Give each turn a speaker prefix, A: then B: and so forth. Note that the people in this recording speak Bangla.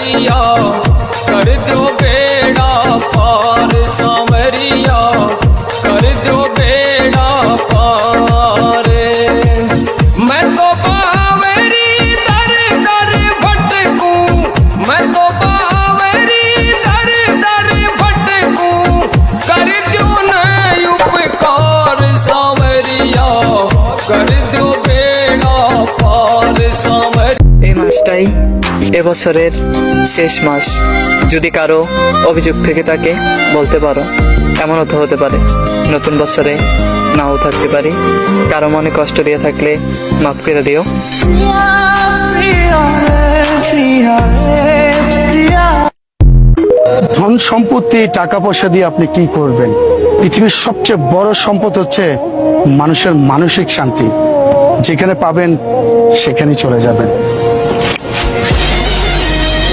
A: सांवरिया कर दो बेड़ा पार सांवरिया कर दो बेड़ा पार मैं तो बावरी दर दर भटकूं मैं तो बावरी दर दर भटकूं कर दो न उपकार सांवरिया कर दो बेड़ा पार सांवरिया।
B: এই মাসটাই এবছরের শেষ মাস। যদি কারো অভিযোগ থেকে থাকে বলতে পারো। এমনও তো হতে পারে নতুন বছরে নাও থাকতে পারি। কারো মনে কষ্ট দিয়ে থাকলে মাফ করে দিও।
C: ধন সম্পত্তি টাকা পয়সা দিয়ে আপনি কি করবেন? পৃথিবীর সবচেয়ে বড় সম্পদ হচ্ছে মানুষের মানসিক শান্তি। যেখানে পাবেন সেখানেই চলে যাবেন।